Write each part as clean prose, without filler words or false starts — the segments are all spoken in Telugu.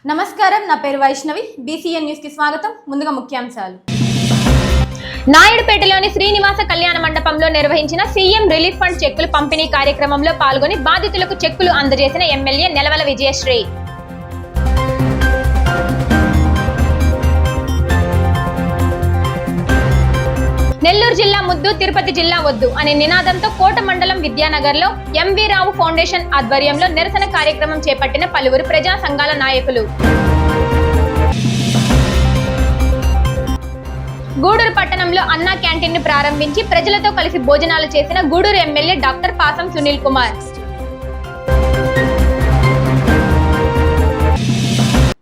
నమస్కారం, నా పేరు వైష్ణవి. BCN న్యూస్ కి స్వాగతం. ముందుగా ముఖ్యాంశాలు. నాయుడుపేటలోని శ్రీనివాస కళ్యాణ మండపంలో నిర్వహించిన సీఎం రిలీఫ్ ఫండ్ చెక్కులు పంపిణీ కార్యక్రమంలో పాల్గొని బాధితులకు చెక్కులు అందజేసిన ఎమ్మెల్యే నెలవల విజయశ్రీ. నెల్లూరు జిల్లా ముద్దు, తిరుపతి జిల్లా వద్దు అనే నినాదంతో కోట మండలం విద్యానగర్లో ఎంవి రావు ఫౌండేషన్ ఆధ్వర్యంలో నిరసన కార్యక్రమం చేపట్టిన పలువురు ప్రజా సంఘాల నాయకులు. గూడూరు పట్టణంలో అన్నా క్యాంటీన్ ను ప్రారంభించి ప్రజలతో కలిసి భోజనాలు చేసిన గూడూరు ఎమ్మెల్యే డాక్టర్ పాసం సునీల్ కుమార్.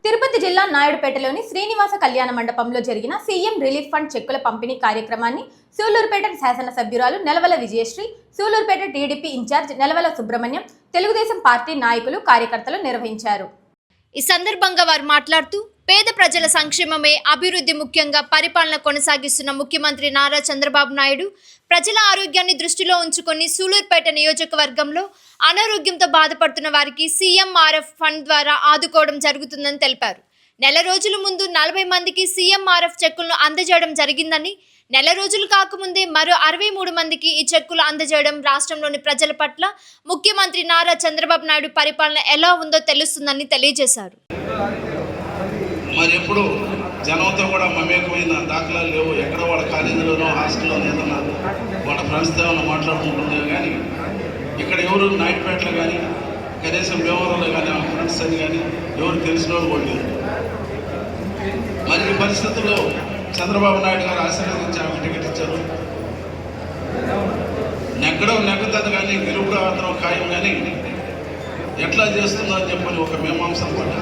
తిరుపతి జిల్లా నాయుడుపేటలోని శ్రీనివాస కళ్యాణ మండపంలో జరిగిన సీఎం రిలీఫ్ ఫండ్ చెక్కుల పంపిణీ కార్యక్రమాన్ని సూళ్లూరుపేట శాసనసభ్యురాలు Nelavala Vijayasree, Sullurpeta TDP incharge Nelavala Subrahmanyam, Telugu Desam party నాయకులు, కార్యకర్తలు నిర్వహించారు. ఈ సందర్భంగా వారు మాట్లాడుతూ పేద ప్రజల సంక్షేమమే అభివృద్ధి ముఖ్యంగా పరిపాలన కొనసాగిస్తున్న ముఖ్యమంత్రి నారా చంద్రబాబు నాయుడు ప్రజల ఆరోగ్యాన్ని దృష్టిలో ఉంచుకొని సూళ్లూరుపేట నియోజకవర్గంలో అనారోగ్యంతో బాధపడుతున్న వారికి CMRF ఫండ్ ద్వారా ఆదుకోవడం జరుగుతుందని తెలిపారు. నెల రోజుల ముందు 40 మందికి CMRF చెక్కులను అందజేయడం జరిగిందని, నెల రోజులు కాకముందే మరో 63 మందికి ఈ చెక్కులు అందజేయడం రాష్ట్రంలోని ప్రజల పట్ల ముఖ్యమంత్రి నారా చంద్రబాబు నాయుడు పరిపాలన ఎలా ఉందో తెలుస్తుందని తెలియజేశారు. మరి ఎప్పుడు జనంతో కూడా మమేకమైన దాఖలాలు లేవు. ఎక్కడ వాళ్ళ కాలేజీలోనో హాస్టల్లోనో ఏదన్నా వాళ్ళ ఫ్రెండ్స్తో ఏమన్నా మాట్లాడుకుంటుండే కానీ ఇక్కడ ఎవరు నాయుడుపేటలో కానీ కనీసం వ్యవహారంలో కానీ ఫ్రెండ్స్ అని కానీ ఎవరు తెలిసిన వాళ్ళు కూడా లేరు. మరి ఈ పరిస్థితుల్లో చంద్రబాబు నాయుడు గారు ఆశీర్వదించి ఆమె టికెట్ ఇచ్చారు. నెగ్గుతుంది కానీ గెలుపుడు మాత్రం ఖాయం కానీ ఎట్లా చేస్తుందో అని చెప్పని ఒక మీమాంస అనమాట.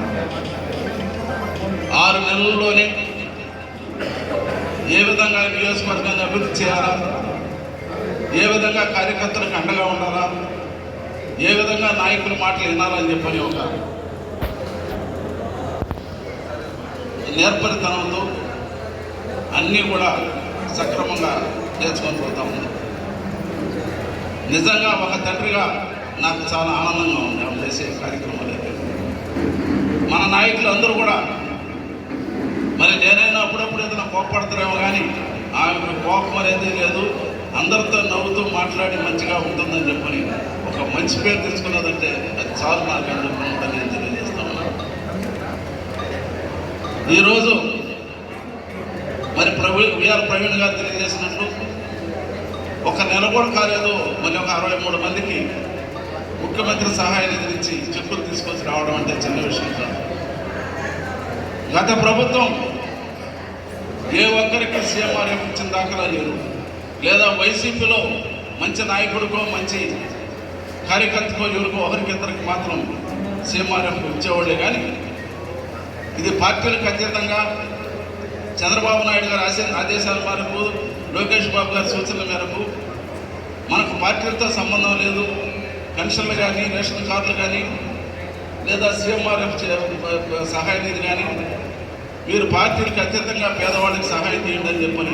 6 నెలల్లోనే ఏ విధంగా నియోజకవర్గాన్ని అభివృద్ధి చేయాలా, ఏ విధంగా కార్యకర్తలకు అండగా ఉండాలా, ఏ విధంగా నాయకుల మాటలు వినాలని చెప్పని ఒక నేర్పరితనంతో అన్నీ కూడా సక్రమంగా నేర్చుకొని పోతా ఉంది. నిజంగా ఒక తండ్రిగా నాకు చాలా ఆనందంగా ఉంది ఆమె చేసే కార్యక్రమాలు. మన నాయకులు అందరూ కూడా మరి నేనైనా అప్పుడప్పుడు ఏదైనా కోపడతారేమో కానీ ఆమెకు కోపం అనేది లేదు. అందరితో నవ్వుతూ మాట్లాడి మంచిగా ఉంటుందని చెప్పని ఒక మంచి పేరు తెచ్చుకున్నదంటే అది చాలు నాకు అని చెప్పి నేను తెలియజేస్తా ఉన్నాను. ఈరోజు మరి ప్రవీణ్ గారు తెలియజేసినట్లు ఒక నెల కూడా కాలేదు, మరి ఒక 63 మందికి ముఖ్యమంత్రి సహాయ నిధి నుంచి చెక్కులు తీసుకొచ్చి రావడం అంటే చిన్న విషయం కాదు. గత ప్రభుత్వం ఏ ఒక్కరికి CMRF ఇచ్చిన దాఖలా లేదు. లేదా వైసీపీలో మంచి నాయకుడికో మంచి కార్యకర్తకో ఎవరికో ఒకరికిద్దరికి మాత్రం CMRF ఇచ్చేవాళ్ళే కానీ ఇది పార్టీలకు అతీతంగా చంద్రబాబు నాయుడు గారి ఆదేశాల మేరకు, లోకేష్ బాబు గారి సూచనల మేరకు మనకు పార్టీలతో సంబంధం లేదు. పెన్షన్లు కానీ, రేషన్ కార్డులు కానీ, లేదా CMRF సహాయ నిధి కానీ మీరు పార్టీలకు అత్యంతంగా పేదవాళ్ళకి సహాయం చేయండి అని చెప్పని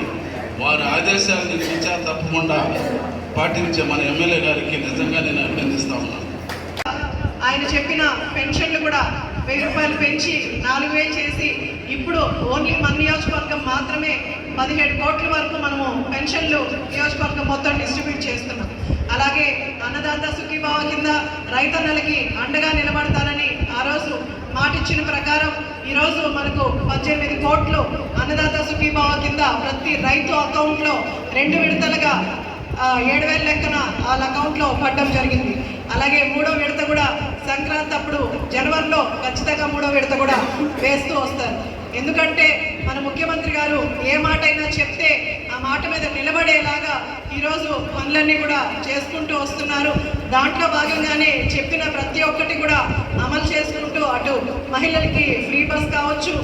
వారి ఆదేశాలను ఇచ్చా తప్పకుండా పాటించే మన ఎమ్మెల్యే గారికి నిజంగా నేను అభినందిస్తా ఉన్నాను. ఆయన చెప్పిన పెన్షన్లు కూడా 1000 రూపాయలు పెంచి 4000 చేసి ఇప్పుడు ఓన్లీ మన నియోజకవర్గం మాత్రమే 17 కోట్ల వరకు మనము పెన్షన్లు నియోజకవర్గం మొత్తం డిస్ట్రిబ్యూట్ చేస్తున్నాం. అలాగే అన్నదాత సుఖీభావ కింద రైతన్నలకి అండగా నిలబడతానని ఆ రోజు మాటిచ్చిన ప్రకారం ఈరోజు మనకు 18 కోట్లు అన్నదాత సుఖీభావ కింద ప్రతి రైతు అకౌంట్లో 2 విడతలుగా 7,000 లెక్కన వాళ్ళ అకౌంట్లో పడడం జరిగింది. అలాగే 3వ విడత కూడా సంక్రాంతి అప్పుడు జనవరిలో ఖచ్చితంగా 3వ విడత కూడా వేస్తూ వస్తారు. ఎందుకంటే మన ముఖ్యమంత్రి గారు ఏ మాట అయినా చెప్తే ఆ మాట మీద నిలబడేలాగా ఈరోజు పనులన్నీ కూడా చేసుకుంటూ వస్తున్నారు. దాంట్లో భాగంగానే చెప్పిన ప్రతి ఒక్కటి కూడా అమలు చేసుకుంటూ అటు మహిళలకి ఫ్రీ బస్ కావచ్చు,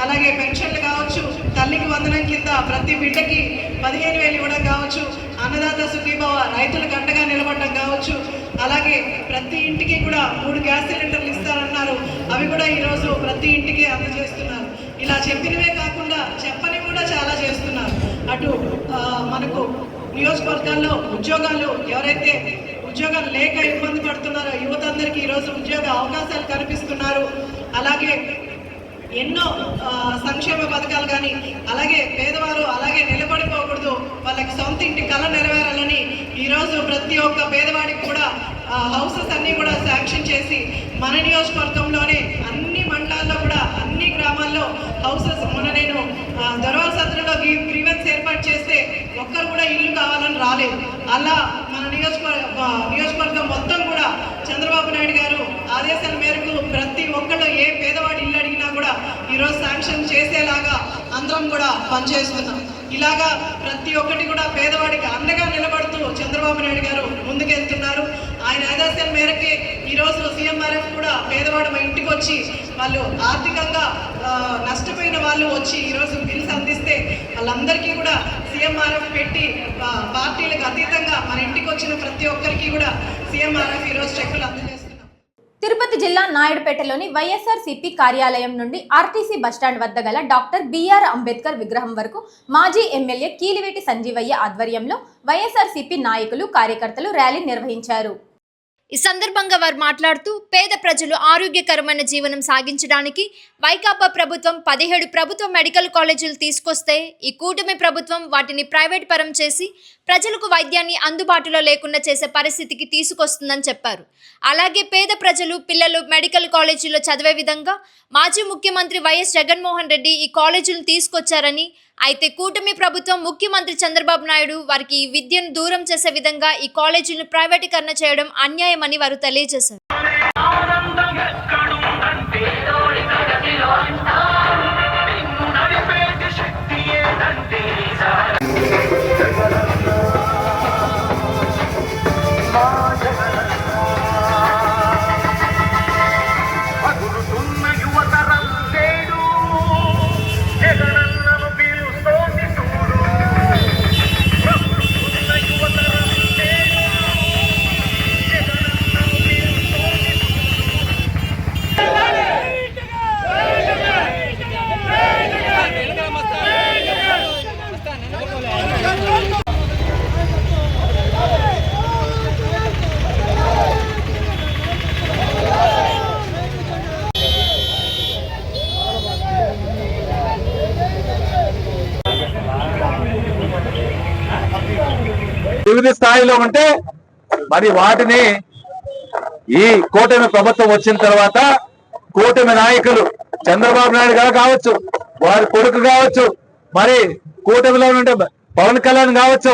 అలాగే పెన్షన్లు కావచ్చు, తల్లి తల్లికి వందనం కింద ప్రతి బిడ్డకి 15,000 ఇవ్వడం కావచ్చు, అన్నదాత సుఖీభవ రైతులకు అండగా నిలబడడం కావచ్చు, అలాగే ప్రతి ఇంటికి కూడా 3 గ్యాస్ సిలిండర్లు ఇస్తారన్నారు, అవి కూడా ఈరోజు ప్రతి ఇంటికి అందజేస్తున్నారు. ఇలా చెప్పినవే కాకుండా చెప్పని కూడా చాలా చేస్తున్నారు. అటు మనకు నియోజకవర్గాల్లో ఉద్యోగాలు ఎవరైతే ఉద్యోగాలు లేక ఇబ్బంది పడుతున్నారో యువత అందరికీ ఈరోజు ఉద్యోగ అవకాశాలు కల్పిస్తున్నారు. అలాగే ఎన్నో సంక్షేమ పథకాలు కానీ, అలాగే పేదవారు అలాగే నిలబడిపోకూడదు, వాళ్ళకి సొంత ఇంటి కళ నెరవేరాలని ఈరోజు ప్రతి ఒక్క పేదవాడికి కూడా హౌసెస్ అన్నీ కూడా శాంక్షన్ చేసి మన నియోజకవర్గంలోనే అన్ని మండలాల్లో కూడా అన్ని గ్రామాల్లో హౌసెస్ మొన్న నేను దొరవాల సత్రంలో గ్రీవెన్స్ ఏర్పాటు చేస్తే ఒక్కరు కూడా ఇల్లు కావాలని రాలేదు. అలా మన నియోజకవర్గం మొత్తం కూడా చంద్రబాబు నాయుడు గారు ఆదేశాల మేరకు ప్రతి ఒక్కళ్ళు ఏ పేదవాడి ఇల్లు అడిగినా కూడా ఈరోజు శాంక్షన్ చేసేలాగా అందరం కూడా పనిచేస్తున్నాం. ఇలాగా ప్రతి ఒక్కటి కూడా పేదవాడికి అండగా నిలబడుతూ చంద్రబాబు నాయుడు గారు ముందుకెళ్తున్నారు. ఆయన ఆదేశాల మేరకే ఈరోజు సీఎంఆర్ఎఫ్ కూడా పేదవాడు మా ఇంటికి వచ్చి వాళ్ళు ఆర్థికంగా నష్టపోయిన వాళ్ళు వచ్చి ఈరోజు బిల్స్ అందిస్తే వాళ్ళందరికీ కూడా సీఎంఆర్ఎఫ్ పెట్టి పార్టీలకు అతీతంగా మన ఇంటికి వచ్చిన ప్రతి ఒక్కరికి కూడా సీఎంఆర్ఎఫ్ ఈరోజు చెక్కులు అందజేస్తున్నారు. తిరుపతి జిల్లా నాయుడుపేటలోని వైఎస్ఆర్సీపీ కార్యాలయం నుండి ఆర్టీసీ బస్టాండ్ వద్ద గల డాక్టర్ బిఆర్ అంబేద్కర్ విగ్రహం వరకు మాజీ ఎమ్మెల్యే కీలివేటి సంజీవయ్య ఆధ్వర్యంలో వైఎస్ఆర్సీపీ నాయకులు కార్యకర్తలు ర్యాలీ నిర్వహించారు. ఈ సందర్భంగా వారు మాట్లాడుతూ పేద ప్రజలు ఆరోగ్యకరమైన జీవనం సాగించడానికి వైకాపా ప్రభుత్వం 17 ప్రభుత్వ మెడికల్ కాలేజీలు తీసుకొస్తే ఈ కూటమి ప్రభుత్వం వాటిని ప్రైవేట్ పరం చేసి ప్రజలకు వైద్యాన్ని అందుబాటులో లేకుండా చేసే పరిస్థితికి తీసుకొస్తుందని చెప్పారు. అలాగే పేద ప్రజలు పిల్లలు మెడికల్ కాలేజీలో చదివే విధంగా మాజీ ముఖ్యమంత్రి వైఎస్ జగన్మోహన్ రెడ్డి ఈ కాలేజీలను తీసుకొచ్చారని, అయితే కూటమి ప్రభుత్వం ముఖ్యమంత్రి చంద్రబాబు నాయుడు వారికి ఈ విద్యను దూరం చేసే విధంగా ఈ కాలేజీలను ప్రైవేటీకరణ చేయడం అన్యాయమని వారు తెలియజేశారు. వివిధ స్థాయిలో ఉంటే మరి వాటిని ఈ కూటమి ప్రభుత్వం వచ్చిన తర్వాత కూటమి నాయకులు చంద్రబాబు నాయుడు గారు కావచ్చు, వారి కొడుకు కావచ్చు, మరి కూటమిలో ఉంటే పవన్ కళ్యాణ్ కావచ్చు,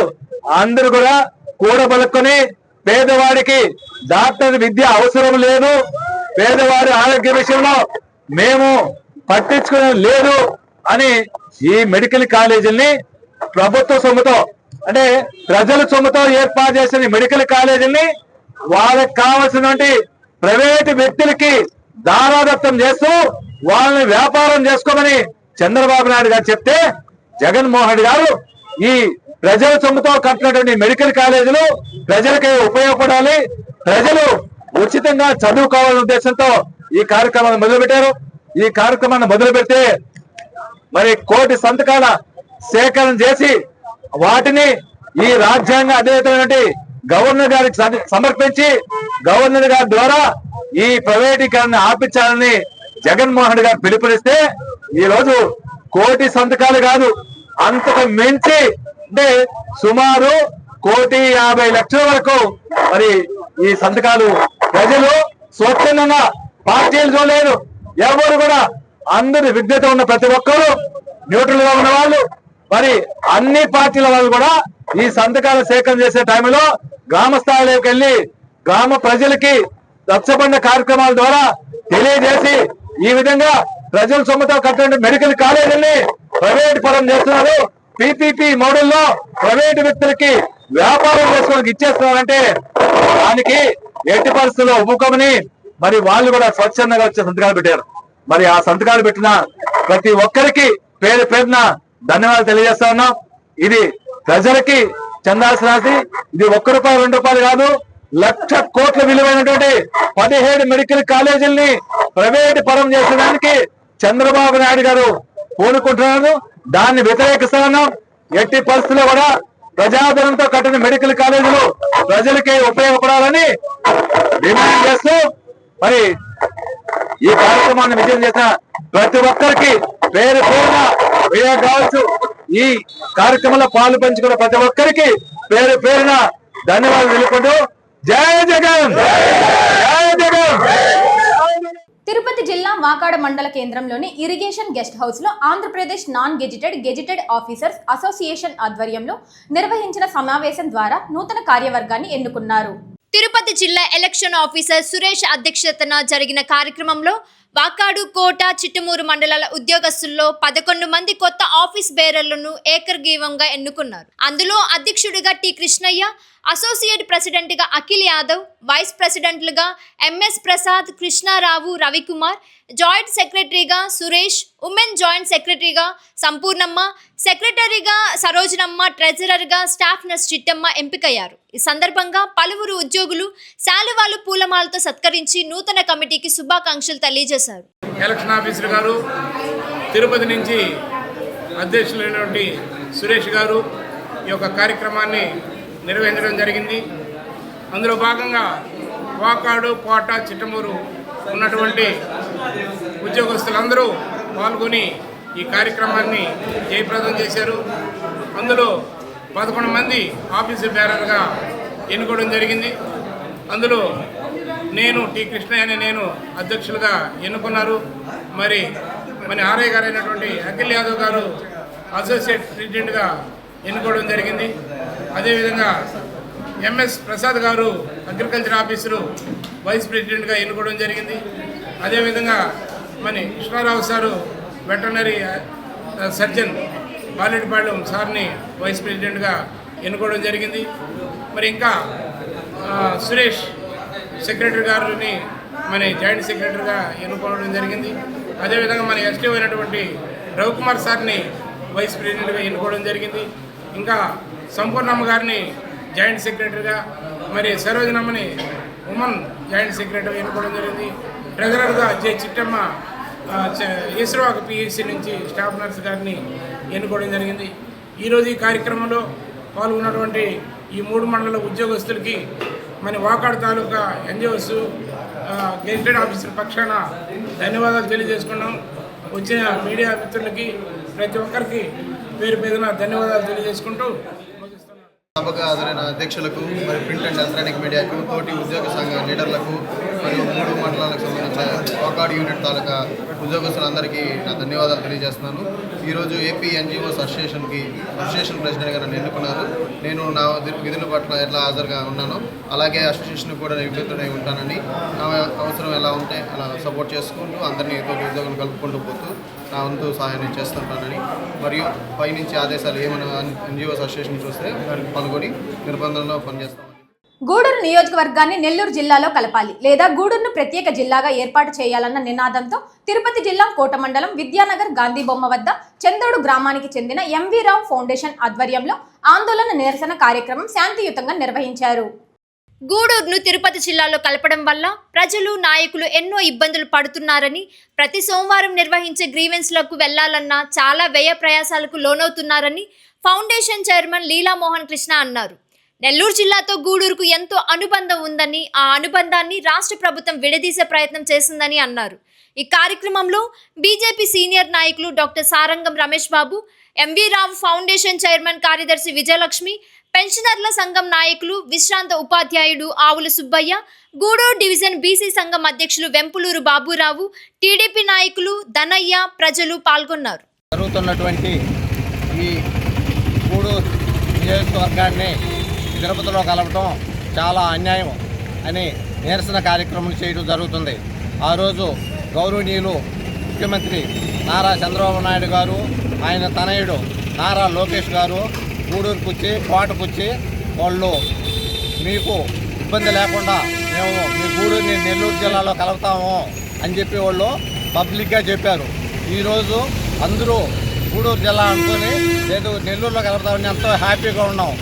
అందరూ కూడా కూడబలుకొని పేదవాడికి డాక్టర్ విద్య అవసరం లేదు, పేదవాడి ఆరోగ్య విషయంలో మేము పట్టించుకునే లేదు అని ఈ మెడికల్ కాలేజీల్ని ప్రభుత్వ సొమ్ముతో అంటే ప్రజల సొమ్ముతో ఏర్పాటు చేసిన మెడికల్ కాలేజీని వాళ్ళకి కావాల్సినటువంటి ప్రైవేటు వ్యక్తులకి దారాదత్తం చేస్తూ వాళ్ళని వ్యాపారం చేసుకోమని చంద్రబాబు నాయుడు గారు చెప్తే జగన్మోహన్ గారు ఈ ప్రజల సొమ్ముతో కట్టినటువంటి మెడికల్ కాలేజీలు ప్రజలకి ఉపయోగపడాలి, ప్రజలు ఉచితంగా చదువుకోవాలనే ఉద్దేశంతో ఈ కార్యక్రమాన్ని మొదలుపెట్టారు. ఈ కార్యక్రమాన్ని మొదలుపెడితే మరి 1 కోటి సంతకాల సేకరణ చేసి వాటిని ఈ రాజ్యాంగ అధినేతమైనటువంటి గవర్నర్ గారికి సమర్పించి గవర్నర్ గారి ద్వారా ఈ ప్రైవేటీకరణ ఆపించాలని జగన్మోహన్ గారు పిలుపునిస్తే ఈ రోజు 1 కోటి సంతకాలు కాదు, అంతకు మించి అంటే సుమారు 1,50,00,000 వరకు మరి ఈ సంతకాలు ప్రజలు స్వచ్ఛందంగా పార్టీలు చూడలేదు, ఎవరు కూడా అందరు విజ్ఞత ఉన్న ప్రతి ఒక్కరు న్యూట్రల్ గా ఉన్న వాళ్ళు మరి అన్ని పార్టీల వాళ్ళు కూడా ఈ సంతకాల సేకరణ చేసే టైంలో గ్రామ స్థాయిలోకి వెళ్లి గ్రామ ప్రజలకి రక్షబండ కార్యక్రమాల ద్వారా తెలియజేసి ఈ విధంగా ప్రజల సొమ్ముతో కట్టిన మెడికల్ కాలేజీని ప్రైవేట్ పరం చేస్తున్నారు, పీపీపీ మోడల్లో ప్రైవేటు వ్యక్తులకి వ్యాపారం చేసుకోవడానికి ఇచ్చేస్తున్నారంటే దానికి ఎట్టి పరిస్థితుల్లో ఒప్పుకోమని మరి వాళ్ళు కూడా స్వచ్ఛందంగా వచ్చే సంతకాలు పెట్టారు. మరి ఆ సంతకాలు పెట్టిన ప్రతి ఒక్కరికి పేరున ధన్యవాదాలు తెలియజేస్తా ఉన్నాం. ఇది ప్రజలకి చెందాల్సిన ఆస్తి. ఇది ₹1, ₹2 కాదు, 1,00,000 కోట్ల విలువైనటువంటి 17 మెడికల్ కాలేజీల్ని ప్రైవేట్ పరం చేసేదానికి చంద్రబాబు నాయుడు గారు పూనుకుంటున్నారు. దాన్ని వ్యతిరేకిస్తున్నాం. ఎట్టి పరిస్థితుల్లో కూడా ప్రజాధనంతో కట్టిన మెడికల్ కాలేజీలు ప్రజలకి ఉపయోగపడాలని డిమాండ్ చేస్తూ మరి ఈ కార్యక్రమాన్ని విజయం చేసిన ప్రతి ఒక్కరికి పేరు పేరున విజయం కావచ్చు. ఈ కార్యక్రమంలో పాలు పంచుకున్న ప్రతి ఒక్కరికి పేరు పేరున ధన్యవాదాలు తెలుపుకుంటూ జై జగన్, జై జగన్. తిరుపతి జిల్లా వాకాడ మండల కేంద్రంలోని ఇరిగేషన్ గెస్ట్ హౌస్ లో Andhra Pradesh non gazetted officers association ఆధ్వర్యంలో నిర్వహించిన సమావేశం ద్వారా నూతన కార్యవర్గాన్ని ఎన్నుకున్నారు. తిరుపతి జిల్లా ఎలక్షన్ ఆఫీసర్ సురేష్ అధ్యక్షతన జరిగిన కార్యక్రమంలో వాకాడు, కోట, చిట్టమూరు మండలాల ఉద్యోగస్తుల్లో 11 మంది కొత్త ఆఫీస్ బేరర్లను ఏకగ్రీవంగా ఎన్నుకున్నారు. అందులో అధ్యక్షుడిగా టి కృష్ణయ్య, అసోసియేట్ ప్రెసిడెంట్గా అఖిల్ యాదవ్, వైస్ ప్రెసిడెంట్లుగా ఎంఎస్ ప్రసాద్, కృష్ణారావు, రవికుమార్, జాయింట్ సెక్రటరీగా సురేష్, ఉమెన్ జాయింట్ సెక్రటరీగా సంపూర్ణమ్మ, సెక్రటరీగా సరోజనమ్మ, ట్రెజరర్గా స్టాఫ్ నర్స్ చిట్టమ్మ ఎంపికయ్యారు. ఈ సందర్భంగా పలువురు ఉద్యోగులు శాలువాలు, పూలమాలతో సత్కరించి నూతన కమిటీకి శుభాకాంక్షలు తెలియజేశారు. ఎలక్షన్ ఆఫీసర్ గారు, తిరుపతి నుంచి అధ్యక్షులైనటువంటి సురేష్ గారు ఈ యొక్క కార్యక్రమాన్ని నిర్వహించడం జరిగింది. అందులో భాగంగా వాకాడు, కోట, చిట్టమూరు ఉన్నటువంటి ఉద్యోగస్తులందరూ పాల్గొని ఈ కార్యక్రమాన్ని జయప్రదం చేశారు. అందులో 11 మంది ఆఫీసు బేరర్గా ఎన్నుకోవడం జరిగింది. అందులో నేను టి కృష్ణయ్య నేను అధ్యక్షులుగా ఎన్నుకున్నారు. మరి మన ఆర్ఐ గారు అయినటువంటి అఖిల్ యాదవ్ గారు అసోసియేట్ ప్రెసిడెంట్గా ఎన్నుకోవడం జరిగింది. అదేవిధంగా ఎంఎస్ ప్రసాద్ గారు అగ్రికల్చర్ ఆఫీసరు వైస్ ప్రెసిడెంట్గా ఎన్నుకోవడం జరిగింది. అదేవిధంగా మన కృష్ణారావు సారు వెటర్నరీ సర్జన్ బాలెడ్డిపాళెం సార్ని వైస్ ప్రెసిడెంట్గా ఎన్నుకోవడం జరిగింది. మరి ఇంకా సురేష్ సెక్రటరీ గారిని మన జాయింట్ సెక్రటరీగా ఎన్నుకోవడం జరిగింది. అదేవిధంగా మన ఎస్టీ అయినటువంటి రవికుమార్ సార్ని వైస్ ప్రెసిడెంట్గా ఎన్నుకోవడం జరిగింది. ఇంకా సంపూర్ణమ్మ గారిని జాయింట్ సెక్రటరీగా, మరి సరోజనమ్మని ఉమెన్ జాయింట్ సెక్రటరీగా ఎన్నుకోవడం జరిగింది. ట్రెజరర్గా జె చిట్టమ్మ ఈశ్వరవాక పిఎస్సి నుంచి స్టాఫ్ నర్స్ గారిని ఎన్నుకోవడం జరిగింది. ఈరోజు ఈ కార్యక్రమంలో పాల్గొన్నటువంటి ఈ 3 మండల ఉద్యోగస్తులకి మన వాకాడు తాలూకా ఎన్జిఓస్ గెజిటెడ్ ఆఫీసర్ పక్షాన ధన్యవాదాలు తెలియజేసుకున్నాం. వచ్చిన మీడియా మిత్రులకి ప్రతి ఒక్కరికి పేరు పేరున ధన్యవాదాలు తెలియజేసుకుంటూ సభకు హాజరైన అధ్యక్షులకు, మరి ప్రింట్ అండ్ ఎలక్ట్రానిక్ మీడియాకు, తోటి ఉద్యోగ సంఘ లీడర్లకు, మరియు 3 మండలాలకు సంబంధించిన వాకాడు యూనిట్ తాలూకా ఉద్యోగస్తులందరికీ నా ధన్యవాదాలు తెలియజేస్తున్నాను. ఈరోజు ఏపీ ఎన్జిఓస్ అసోసియేషన్ ప్రెసిడెంట్గా నన్ను ఎన్నుకున్నారు. నేను నా విధుల పట్ల ఎట్లా హాజరుగా ఉన్నానో అలాగే అసోసియేషన్ కూడా నిబద్ధుడై ఉంటానని, నా అవసరం ఎలా ఉంటే అలా సపోర్ట్ చేసుకుంటూ అందరినీ తోటి ఉద్యోగులు కలుపుకుంటూ పోతూ నా వంతు సహాయం చేస్తుంటానని, మరియు పైనుంచి ఆదేశాలు ఏమైనా ఎన్జిఓస్ అసోసియేషన్ చూస్తే దానికి పాల్గొని నిర్బంధంలో పనిచేస్తామని. గూడూరు నియోజకవర్గాన్ని నెల్లూరు జిల్లాలో కలపాలి లేదా గూడూరును ప్రత్యేక జిల్లాగా ఏర్పాటు చేయాలన్న నినాదంతో తిరుపతి జిల్లా కోట మండలం విద్యానగర్ గాంధీ బొమ్మ వద్ద చందోడు గ్రామానికి చెందిన ఎంవి రావు ఫౌండేషన్ ఆధ్వర్యంలో ఆందోళన నిరసన కార్యక్రమం శాంతియుతంగా నిర్వహించారు. గూడూరును తిరుపతి జిల్లాలో కలపడం వల్ల ప్రజలు, నాయకులు ఎన్నో ఇబ్బందులు పడుతున్నారని, ప్రతి సోమవారం నిర్వహించే గ్రీవెన్స్లకు వెళ్లాలన్నా చాలా వ్యయ ప్రయాసాలకు లోనవుతున్నారని ఫౌండేషన్ చైర్మన్ లీలామోహన్ కృష్ణ అన్నారు. నెల్లూరు జిల్లాతో గూడూరుకు ఎంతో అనుబంధం ఉందని, ఆ అనుబంధాన్ని రాష్ట్ర ప్రభుత్వం విడదీసే ప్రయత్నం చేసిందని అన్నారు. ఈ కార్యక్రమంలో బీజేపీ సీనియర్ నాయకులు డాక్టర్ సారంగం రమేష్ బాబు, ఎంవి రావు ఫౌండేషన్ చైర్మన్ కార్యదర్శి విజయలక్ష్మి, పెన్షనర్ల సంఘం నాయకులు, విశ్రాంత ఉపాధ్యాయుడు ఆవుల సుబ్బయ్య, గూడూరు డివిజన్ బీసీ సంఘం అధ్యక్షులు వెంపులూరు బాబురావు, టీడీపీ నాయకులు ధనయ్య, ప్రజలు పాల్గొన్నారు. జరుగుతున్నటువంటి ఈ గూడూరు నియోజకవర్గాన్ని తిరుపతిలో కలపడం చాలా అన్యాయం అని నిరసన కార్యక్రమం చేయడం జరుగుతుంది. ఆ రోజు గౌరవనీయులు ముఖ్యమంత్రి నారా చంద్రబాబు నాయుడు గారు, ఆయన తనయుడు నారా లోకేష్ గారు గూడూరుకు వచ్చి, కోటకు వచ్చి వాళ్ళు మీకు ఇబ్బంది లేకుండా మేము మీ గూడూరుని నెల్లూరు జిల్లాలో కలుపుతాము అని చెప్పి వాళ్ళు పబ్లిక్గా చెప్పారు. ఈరోజు అందరూ గూడూరు జిల్లా అనుకొని లేదు నెల్లూరులో కలుపుతామని ఎంతో హ్యాపీగా ఉన్నాం.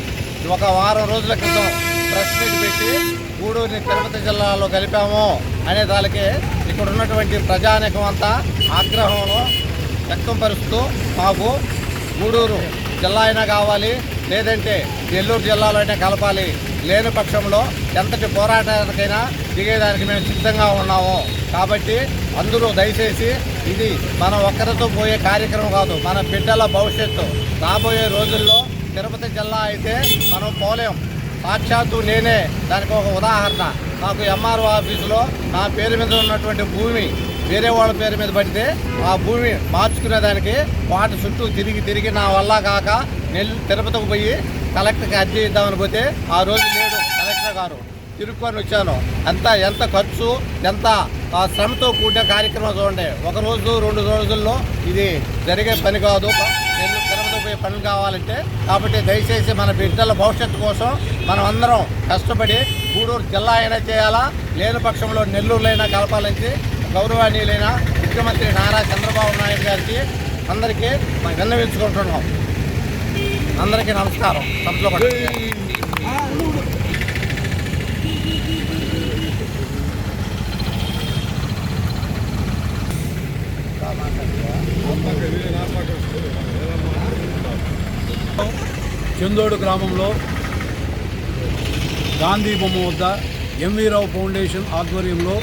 ఒక వారం రోజుల క్రితం ప్రెస్ మీట్ పెట్టి గూడూరుని తిరుపతి జిల్లాలో కలిపాము అనే దానికి ఇక్కడ ఉన్నటువంటి ప్రజానీకం అంతా ఆగ్రహంలో వ్యక్తం పరుస్తూ మాకు గూడూరు జిల్లా అయినా కావాలి, లేదంటే నెల్లూరు జిల్లాలో అయినా కలపాలి, లేని పక్షంలో ఎంతటి పోరాటానికైనా దిగేదానికి మేము సిద్ధంగా ఉన్నాము. కాబట్టి అందరూ దయచేసి ఇది మనం ఒక్కరితో పోయే కార్యక్రమం కాదు, మన బిడ్డల భవిష్యత్తు. రాబోయే రోజుల్లో తిరుపతి జిల్లా అయితే మనం పోలేం. సాక్షాత్తు నేనే దానికి ఒక ఉదాహరణ. నాకు ఎంఆర్ఓ ఆఫీసులో నా పేరు మీద ఉన్నటువంటి భూమి వేరే వాళ్ళ పేరు మీద పడితే ఆ భూమి మార్చుకునేదానికి వాటి చుట్టూ తిరిగి నా వల్ల కాక తిరుపతికి పోయి కలెక్టర్కి అర్జీ ఇద్దామని పోతే ఆ రోజు లేడు కలెక్టర్ గారు. తిరుక్కొని వచ్చాను. ఎంత ఖర్చు, ఎంత శ్రమతో కూడిన కార్యక్రమం చూడండి. ఒక రోజు 2 రోజుల్లో ఇది జరిగే పని కాదు. తిరుపతి పోయే పనులు కావాలంటే కాబట్టి దయచేసి మన బిడ్డల భవిష్యత్తు కోసం మనం అందరం కష్టపడి గూడూరు జిల్లా అయినా చేయాలా, లేని పక్షంలో నెల్లూరులో అయినా కలపాలని గౌరవనీయులైన ముఖ్యమంత్రి నారా చంద్రబాబు నాయుడు గారికి అందరికీ విన్నవించుకుంటున్నాం. అందరికీ నమస్కారం. చందోడు గ్రామంలో గాంధీ బొమ్మ వద్ద ఎంవి రావు ఫౌండేషన్ ఆధ్వర్యంలో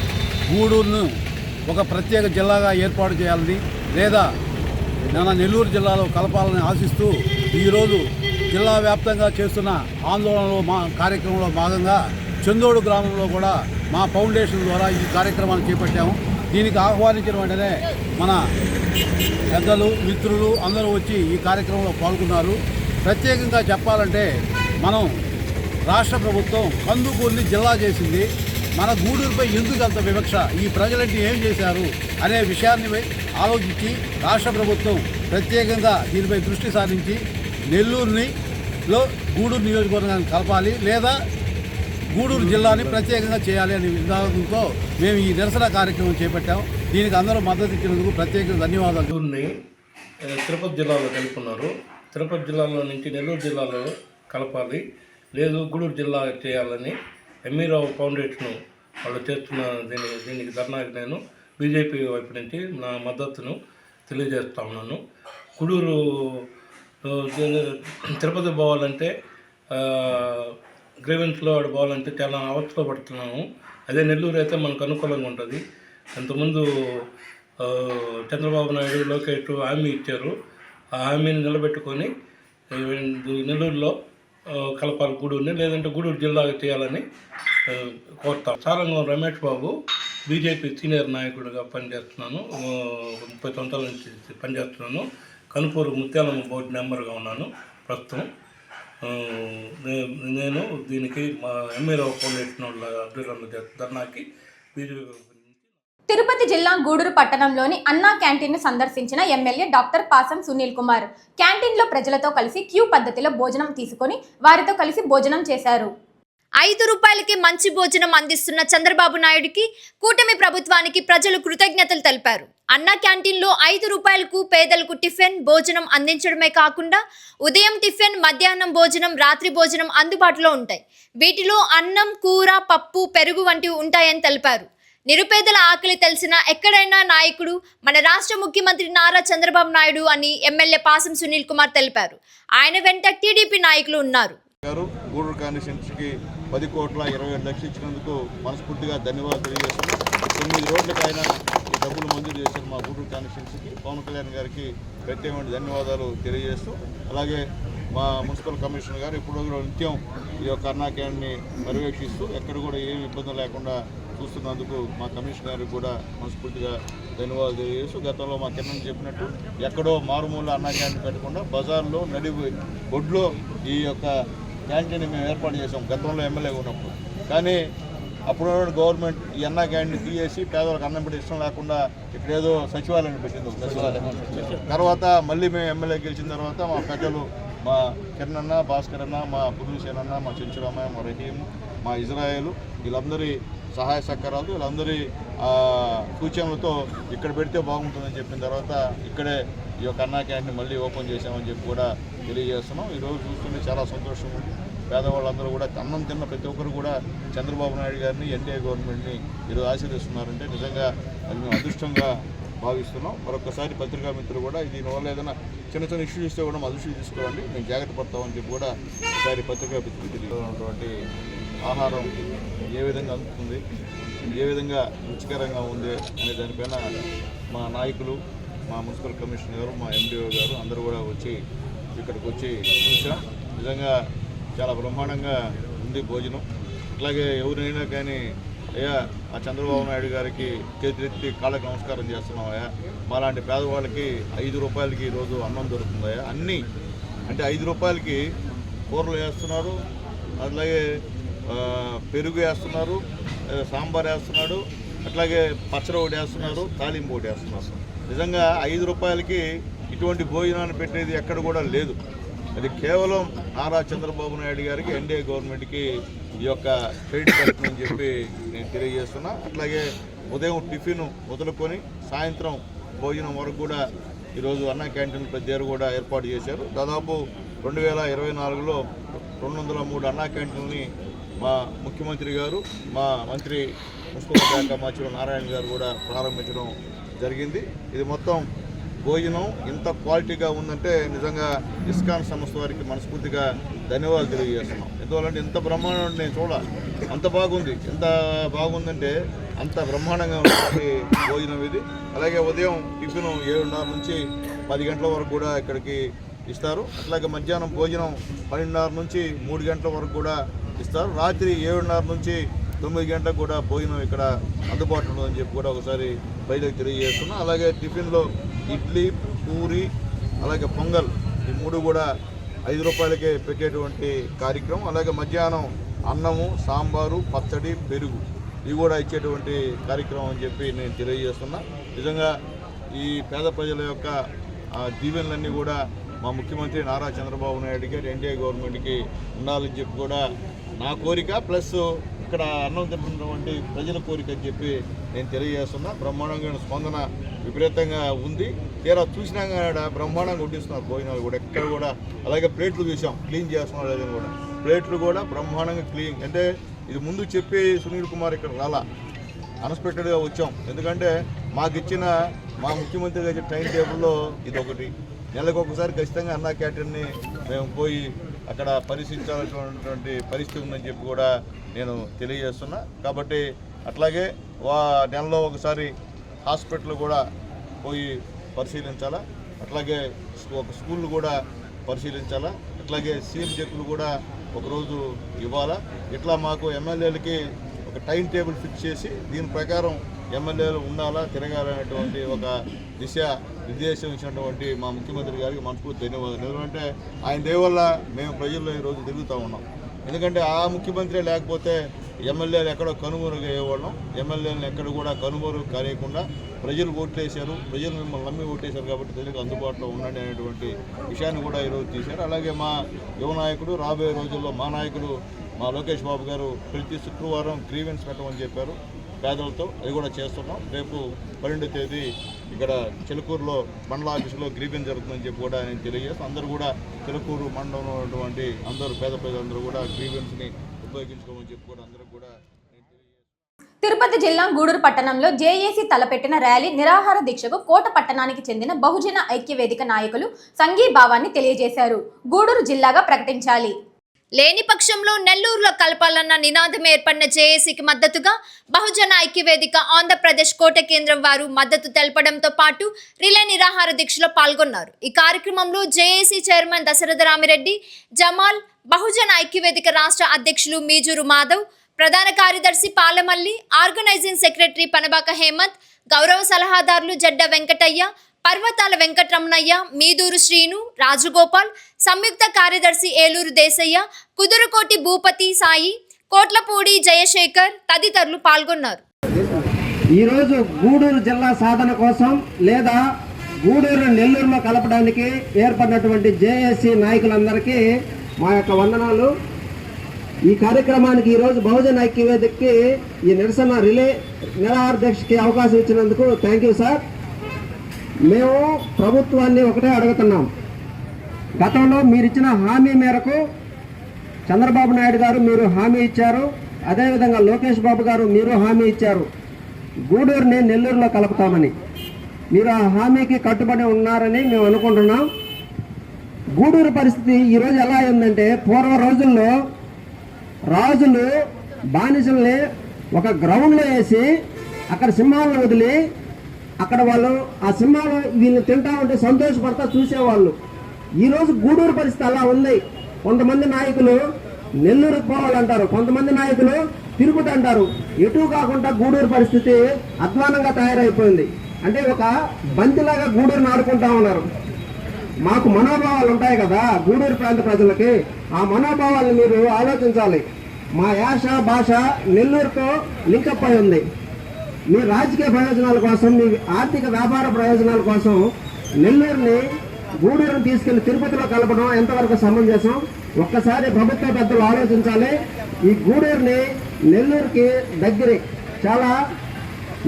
గూడూరును ఒక ప్రత్యేక జిల్లాగా ఏర్పాటు చేయాలని, లేదా మన నెల్లూరు జిల్లాలో కలపాలని ఆశిస్తూ ఈరోజు జిల్లా వ్యాప్తంగా చేస్తున్న ఆందోళనలో కార్యక్రమంలో భాగంగా చందోడు గ్రామంలో కూడా మా ఫౌండేషన్ ద్వారా ఈ కార్యక్రమాన్ని చేపట్టాము. దీనికి ఆహ్వానించిన వెంటనే మన పెద్దలు, మిత్రులు అందరూ వచ్చి ఈ కార్యక్రమంలో పాల్గొన్నారు. ప్రత్యేకంగా చెప్పాలంటే మనం రాష్ట్ర ప్రభుత్వం కందుకూరుని జిల్లా చేసింది. మన గూడూరుపై ఎందుకు అంత వివక్ష, ఈ ప్రజలంటే ఏం చేశారు అనే విషయాన్ని ఆలోచించి రాష్ట్ర ప్రభుత్వం ప్రత్యేకంగా దీనిపై దృష్టి సారించి నెల్లూరులో గూడూరు నియోజకవర్గాన్ని కలపాలి, లేదా గూడూరు జిల్లాని ప్రత్యేకంగా చేయాలి అనే విధానంతో మేము ఈ నిరసన కార్యక్రమం చేపట్టాము. దీనికి అందరూ మద్దతు ఇచ్చినందుకు ప్రత్యేక ధన్యవాదాలు. గూడూరుని తిరుపతి జిల్లాలో కలుపుకున్నారు. తిరుపతి జిల్లాలో నుంచి నెల్లూరు జిల్లాలో కలపాలి, లేదు గూడూరు జిల్లా చేయాలని ఎంవి రావు ఫౌండేషన్ వాళ్ళు చేస్తున్న దీనికి ధర్నాకి నేను బీజేపీ వైపు నుంచి నా మద్దతును తెలియజేస్తా ఉన్నాను. గూడూరు తిరుపతి పోవాలంటే గ్రీవెన్స్లో వాడు పోవాలంటే చాలా అవస్థలో పడుతున్నాము. అదే నెల్లూరు అయితే మనకు అనుకూలంగా ఉంటుంది. అంతకుముందు చంద్రబాబు నాయుడు, లోకేష్ హామీ ఇచ్చారు. ఆ హామీని నిలబెట్టుకొని నెల్లూరులో కలపాలి గూడూరుని, లేదంటే గూడూరు జిల్లా చేయాలని కోరుతాం. సారంగం రమేష్ బాబు బీజేపీ సీనియర్ నాయకుడిగా పనిచేస్తున్నాను. 30 సంవత్సరాల నుంచి పనిచేస్తున్నాను. కనుపూరు ముత్యాలమ్మ బోర్డు మెంబర్గా ఉన్నాను ప్రస్తుతం. నేను దీనికి మా ఎంవి రావు ఫౌండేషన్ వాళ్ళ ఆధ్వర్యంలో ధర్నాకి బీజేపీ. తిరుపతి జిల్లా గూడూరు పట్టణంలోని అన్నా క్యాంటీన్ను సందర్శించిన ఎమ్మెల్యే డాక్టర్ పాసం సునీల్ కుమార్ క్యాంటీన్లో ప్రజలతో కలిసి క్యూ పద్ధతిలో భోజనం తీసుకొని వారితో కలిసి భోజనం చేశారు. 5 రూపాయలకి మంచి భోజనం అందిస్తున్న చంద్రబాబు నాయుడికి, కూటమి ప్రభుత్వానికి ప్రజలు కృతజ్ఞతలు తెలిపారు. అన్నా క్యాంటీన్లో 5 రూపాయలకు పేదలకు టిఫిన్, భోజనం అందించడమే కాకుండా ఉదయం టిఫిన్, మధ్యాహ్నం భోజనం, రాత్రి భోజనం అందుబాటులో ఉంటాయి. వీటిలో అన్నం, కూర, పప్పు, పెరుగు వంటివి ఉంటాయని తెలిపారు. నిరుపేదల ఆకలి తెలిసిన ఎక్కడైనా నాయకుడు మన రాష్ట్ర ముఖ్యమంత్రి నారా చంద్రబాబు నాయుడు అని ఎమ్మెల్యే పాసం సునీల్ కుమార్ తెలిపారు. ఆయన వెంట టీడీపీ నాయకులు ఉన్నారు. గూడూరు కాన్స్టిట్యున్సీకి 10,27,00,000 ఇచ్చినందుకు మనస్ఫూర్తిగా ధన్యవాదాలు తెలియజేస్తున్నాం. 9 రోడ్లకు ఆయన ఈ డబ్బులు మంజూరు చేశారు మా గూడూరు కాన్స్టిట్యున్సీకి. పవన్ కళ్యాణ్ గారికి ప్రత్యేకమైన ధన్యవాదాలు తెలియజేస్తూ, అలాగే మా మున్సిపల్ కమిషనర్ గారు ఇప్పుడు నిత్యం ఈ యొక్క అన్నా క్యాంటీన్ని పర్యవేక్షిస్తూ ఎక్కడ కూడా ఏమి ఇబ్బంది లేకుండా చూస్తున్నందుకు మా కమిషనర్ గారికి కూడా మనస్ఫూర్తిగా ధన్యవాదాలు తెలియజేస్తూ, గతంలో మా కింద చెప్పినట్టు ఎక్కడో మారుమూల అన్నా క్యాంటీన్ పెట్టకుండా బజార్లో ఒడ్లో ఈ యొక్క క్యాంటీన్ మేము ఏర్పాటు చేసాం గతంలో ఎమ్మెల్యేగా ఉన్నప్పుడు. కానీ అప్పుడు గవర్నమెంట్ ఈ అన్నా క్యాంటీన్ తీసేసి పేదలకు అన్నం పెట్టి ఇష్టం లేకుండా ఇక్కడేదో సచివాలయం పెట్టింది. సచివాలయం తర్వాత మళ్ళీ మేము ఎమ్మెల్యే గెలిచిన తర్వాత మా పెద్దలు, మా కిరణ్ అన్న, భాస్కర్ అన్న, మా పురుషేన్ అన్న, మా చెంచురామయ్య, మా రహీం, మా ఇజ్రాయేల్, వీళ్ళందరి సహాయ సహకారాలు, వీళ్ళందరి సూచనలతో ఇక్కడ పెడితే బాగుంటుందని చెప్పిన తర్వాత ఇక్కడే ఈ యొక్క అన్నా క్యాంటీన్ మళ్ళీ ఓపెన్ చేశామని చెప్పి కూడా తెలియజేస్తున్నాం. ఈరోజు చూస్తుంటే చాలా సంతోషంగా ఉంది. పేదవాళ్ళందరూ కూడా అన్నం తిన్న ప్రతి ఒక్కరు కూడా చంద్రబాబు నాయుడు గారిని, ఎన్డీఏ గవర్నమెంట్ని ఈరోజు ఆశీర్వదిస్తున్నారంటే నిజంగా అది మేము అదృష్టంగా భావిస్తున్నాం. మరొకసారి పత్రికా మిత్రులు కూడా దీనివల్ల ఏదైనా చిన్న చిన్న ఇష్యూస్ ఇస్తే కూడా మా దృష్టికి తీసుకోండి, మేము జాగ్రత్త పడతామని చెప్పి కూడా ఒకసారి పత్రికా మిత్రులు ఉన్నటువంటి ఆహారం ఏ విధంగా అందుతుంది, ఏ విధంగా రుచికరంగా ఉంది అనే దానిపైన మా నాయకులు, మా మున్సిపల్ కమిషనర్ గారు, మా ఎండిఓ గారు అందరూ కూడా వచ్చి ఇక్కడికి వచ్చి చూసాం. నిజంగా చాలా బ్రహ్మాండంగా ఉంది భోజనం. అట్లాగే ఎవరైనా కానీ అయ్యా ఆ చంద్రబాబు నాయుడు గారికి చేతులెత్తి కాళ్ళకి నమస్కారం చేస్తున్నామయ్యా, మాలాంటి పేదవాళ్ళకి 5 రూపాయలకి ఈరోజు అన్నం దొరుకుతుందయ్యా, అన్నీ అంటే 5 రూపాయలకి కూరలు వేస్తున్నారు, అట్లాగే పెరుగు వేస్తున్నారు, సాంబార్ వేస్తున్నాడు, అట్లాగే పచ్చడి ఒకటి వేస్తున్నారు, తాలింపు ఒకటి వేస్తున్నారు. నిజంగా 5 రూపాయలకి ఇటువంటి భోజనాన్ని పెట్టేది ఎక్కడ కూడా లేదు. అది కేవలం నారా చంద్రబాబు నాయుడు గారికి, ఎన్డీఏ గవర్నమెంట్కి ఈ యొక్క క్రెడిట్ కలుగుతుందని చెప్పి నేను తెలియజేస్తున్నా. అట్లాగే ఉదయం టిఫిన్ మొదలుకొని సాయంత్రం భోజనం వరకు కూడా ఈరోజు అన్నా క్యాంటీన్ ప్రతి దగ్గర కూడా ఏర్పాటు చేశారు. దాదాపు 2024లో 203 అన్నా క్యాంటీన్ని మా ముఖ్యమంత్రి గారు, మా మంత్రి మున్సిపల్ శాఖ మంత్రి నారాయణ గారు కూడా ప్రారంభించడం జరిగింది. ఇది మొత్తం భోజనం ఇంత క్వాలిటీగా ఉందంటే నిజంగా ఇస్కాన్ సంస్థ వారికి మనస్ఫూర్తిగా ధన్యవాదాలు తెలియజేస్తున్నాం. ఎందువల్లంటే ఇంత బ్రహ్మాండం నేను చూడాలి, అంత బాగుంది. ఎంత బాగుందంటే అంత బ్రహ్మాండంగా ఉంటుంది భోజనం ఇది. అలాగే ఉదయం టిఫిన్ 7:30 నుంచి 10 గంటల వరకు కూడా ఇక్కడికి ఇస్తారు. అట్లాగే మధ్యాహ్నం భోజనం 12:30 నుంచి 3 గంటల వరకు కూడా ఇస్తారు. రాత్రి 7:30 నుంచి 9 గంటలకు కూడా భోజనం ఇక్కడ అందుబాటులో ఉందని చెప్పి కూడా ఒకసారి బయటకు తెలియజేస్తున్నాం. అలాగే టిఫిన్లో ఇడ్లీ, పూరి, అలాగే పొంగల్, ఈ 3 కూడా 5 రూపాయలకే పెట్టేటువంటి కార్యక్రమం. అలాగే మధ్యాహ్నం అన్నము, సాంబారు, పచ్చడి, పెరుగు ఇవి కూడా ఇచ్చేటువంటి కార్యక్రమం అని చెప్పి నేను తెలియజేస్తున్నా. నిజంగా ఈ పేద ప్రజల యొక్క దీవెనలన్నీ కూడా మా ముఖ్యమంత్రి నారా చంద్రబాబు నాయుడు గారు, ఎన్డీఏ గవర్నమెంట్కి ఉండాలని చెప్పి కూడా నా కోరిక, ప్లస్ ఇక్కడ అన్నం తింటున్నటువంటి ప్రజల కోరిక అని చెప్పి నేను తెలియజేస్తున్నా. బ్రహ్మాండంగా స్పందన విపరీతంగా ఉంది. తీరా చూసినా కూడా బ్రహ్మాండంగా వడ్డిస్తున్నారు భోజనాలు కూడా ఎక్కడ కూడా. అలాగే ప్లేట్లు చూసాం, క్లీన్ చేస్తున్నారు లేదని కూడా, ప్లేట్లు కూడా బ్రహ్మాండంగా క్లీన్. అంటే ఇది ముందు చెప్పి సునీల్ కుమార్ ఇక్కడ రాలా, అన్ఎక్స్పెక్టెడ్గా వచ్చాం. ఎందుకంటే మాకు ఇచ్చిన మా ముఖ్యమంత్రి గారి టైం టేబుల్లో ఇది ఒకటి. నెలకు ఒకసారి ఖచ్చితంగా అన్నా క్యాంటీన్ని మేము పోయి అక్కడ పరిశీలించాల్సినటువంటి పరిస్థితి ఉందని చెప్పి కూడా నేను తెలియజేస్తున్నా. కాబట్టి అట్లాగే నెలలో ఒకసారి హాస్పిటల్ కూడా పోయి పరిశీలించాలా, అట్లాగే ఒక స్కూల్ కూడా పరిశీలించాలా, అట్లాగే సీఎం చెక్కులు కూడా ఒకరోజు ఇవ్వాలా. ఇట్లా మాకు ఎమ్మెల్యేలకి ఒక టైం టేబుల్ ఫిక్స్ చేసి దీని ప్రకారం ఎమ్మెల్యేలు ఉండాలా, తిరగాలనేటువంటి ఒక దిశ నిర్దేశం ఇచ్చినటువంటి మా ముఖ్యమంత్రి గారికి మనస్ఫూర్తి ధన్యవాదాలు. ఎందుకంటే ఆయన దయ వల్ల మేము ప్రజల్లో ఈరోజు తిరుగుతూ ఉన్నాం. ఎందుకంటే ఆ ముఖ్యమంత్రి లేకపోతే ఎమ్మెల్యేలు ఎక్కడో కనుమరుగు అయ్యేవాళ్ళం. ఎమ్మెల్యేలను ఎక్కడ కూడా కనుమరుగు కానియకుండా ప్రజలు ఓట్లేశారు, ప్రజలు మిమ్మల్ని నమ్మి ఓట్లేశారు కాబట్టి ప్రజలకు అందుబాటులో ఉండండి అనేటువంటి విషయాన్ని కూడా ఈరోజు తీశారు. అలాగే మా యువ నాయకుడు, రాబోయే రోజుల్లో మా నాయకుడు మా లోకేష్ బాబు గారు ప్రతి శుక్రవారం గ్రీవెన్స్ పెట్టమని చెప్పారు పేదలతో. అది కూడా చేస్తున్నాం. రేపు 12వ తేదీ ఇక్కడ చిలుకూరులో మండల ఆఫీసులో గ్రీవెన్స్ జరుగుతుందని చెప్పి కూడా నేను తెలియజేస్తాను. అందరూ కూడా చిలుకూరు మండలంలో ఉన్నటువంటి అందరూ పేద ప్రజలందరూ కూడా గ్రీవెన్స్ని ఉపయోగించుకోమని చెప్పి కూడా అందరూ కూడా నేను తెలియజేస్తాను. తిరుపతి జిల్లా గూడూరు పట్టణంలో జేఏసీ తలపెట్టిన ర్యాలీ నిరాహార దీక్షకు కోట పట్టణానికి చెందిన బహుజన ఐక్యవేదిక నాయకులు సంఘీభావాన్ని తెలియజేశారు. గూడూరు జిల్లాగా ప్రకటించాలి, లేని పక్షంలో నెల్లూరులో కలపాలన్న నినాదం ఏర్పడిన జేఏసీకి మద్దతుగా బహుజన ఐక్యవేదిక ఆంధ్రప్రదేశ్ కోట కేంద్రం వారు మద్దతు తెలపడంతో పాటు రిలే నిరాహార దీక్షలో పాల్గొన్నారు. ఈ కార్యక్రమంలో జేఏసీ చైర్మన్ దశరథ రామిరెడ్డి, జమాల్, బహుజన ఐక్యవేదిక రాష్ట్ర అధ్యక్షులు మీజూరు మాధవ్, ప్రధాన కార్యదర్శి పాలమల్లి, ఆర్గనైజింగ్ సెక్రటరీ పనబాక హేమంత్, గౌరవ సలహాదారులు జడ్డ వెంకటయ్య, పర్వతాల వెంకటరమణయ్య, మీదూరు శ్రీను, రాజగోపాల్, సంయుక్త కార్యదర్శి ఏలూరు దేశయ్య, కుదురుకోటి భూపతి సాయి, కోట్లపూడి జయశేఖర్ తదితరులు పాల్గొన్నారు. ఈరోజు గూడూరు జిల్లా సాధన కోసం లేదా గూడూరు నెల్లూరులో కలపడానికి ఏర్పడినటువంటి జేఏసీ నాయకులందరికీ మా యొక్క వందనాలు. ఈ కార్యక్రమానికి ఈరోజు బహుజన ఐక్యవేదికకి ఈ నిరసన రిలే నిరాహార దీక్షకి అవకాశం ఇచ్చినందుకు థ్యాంక్ యూ సార్. మేము ప్రభుత్వాన్ని ఒకటే అడుగుతున్నాం. గతంలో మీరు ఇచ్చిన హామీ మేరకు చంద్రబాబు నాయుడు గారు మీరు హామీ ఇచ్చారు, అదేవిధంగా లోకేష్ బాబు గారు మీరు హామీ ఇచ్చారు గూడూరుని నెల్లూరులో కలుపుతామని. మీరు ఆ హామీకి కట్టుబడి ఉన్నారని మేము అనుకుంటున్నాం. గూడూరు పరిస్థితి ఈరోజు ఎలా అయిందంటే, పూర్వ రోజుల్లో రాజులు బానిసల్ని ఒక గ్రౌండ్లో వేసి అక్కడ సింహాలను వదిలి అక్కడ వాళ్ళు ఆ సింహాలు వీళ్ళని తింటా ఉంటే సంతోషపడతా చూసేవాళ్ళు. ఈరోజు గూడూరు పరిస్థితి అలా ఉంది. కొంతమంది నాయకులు నెల్లూరుకు పోవాలంటారు, కొంతమంది నాయకులు తిరుపతి అంటారు. ఎటు కాకుండా గూడూరు పరిస్థితి అధ్వానంగా తయారైపోయింది. అంటే ఒక బంతిలాగా గూడూరుని ఆడుకుంటా ఉన్నారు. మాకు మనోభావాలు ఉంటాయి కదా గూడూరు ప్రాంత ప్రజలకి, ఆ మనోభావాలను మీరు ఆలోచించాలి. మా యాస భాష నెల్లూరుతో లింకప్ అయి ఉంది. మీ రాజకీయ ప్రయోజనాల కోసం, మీ ఆర్థిక వ్యాపార ప్రయోజనాల కోసం నెల్లూరుని గూడూరుని తీసుకెళ్లి తిరుపతిలో కలపడం ఎంతవరకు సమంజసం? ఒక్కసారి ప్రభుత్వ పెద్దలు ఆలోచించాలి. ఈ గూడూరుని నెల్లూరుకి దగ్గరే, చాలా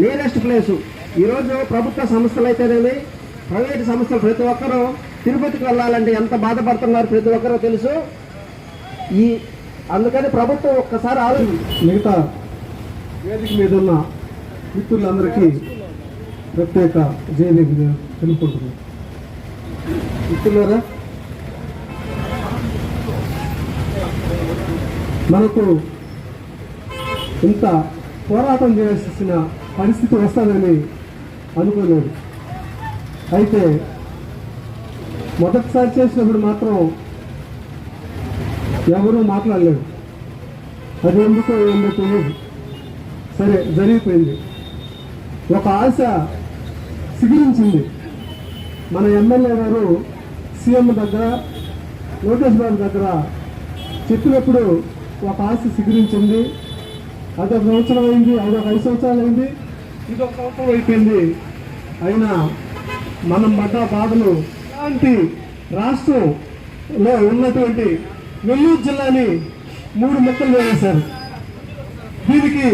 నియరెస్ట్ ప్లేసు. ఈరోజు ప్రభుత్వ సంస్థలు అయితేనేమి, ప్రైవేటు సంస్థలు ప్రతి ఒక్కరూ తిరుపతికి వెళ్ళాలంటే ఎంత బాధపడుతున్నారు ప్రతి ఒక్కరూ తెలుసు. అందుకని ప్రభుత్వం ఒక్కసారి మిగతా వేదిక మీద ఉన్న మిత్రులందరికీ ప్రత్యేక జైలు తెలుపుకుంటున్నాం. మిత్రులారా, మనకు ఇంత పోరాటం చేయాల్సిన పరిస్థితి వస్తుందని అనుకోలేదు. అయితే మొదటిసారి చేసినప్పుడు మాత్రం ఎవరూ మాట్లాడలేదు. అది ఎందుకో ఏందో తెలియదు. సరే, జరిగిపోయింది. ఒక ఆశ సిగిరించింది. మన ఎమ్మెల్యే గారు సీఎం దగ్గర, లోకేష్ బాబు దగ్గర చెప్పినప్పుడు ఒక ఆశ సిగిరించింది. అదొక సంవత్సరం అయింది, అదొక 5 సంవత్సరాలు అయింది, ఇదొక సంవత్సరం అయిపోయింది. అయినా మనం పడ్డ బాధలు ఇలాంటి రాష్ట్రంలో ఉన్నటువంటి నెల్లూరు జిల్లాని 3 ముక్కలు వేశారు. దీనికి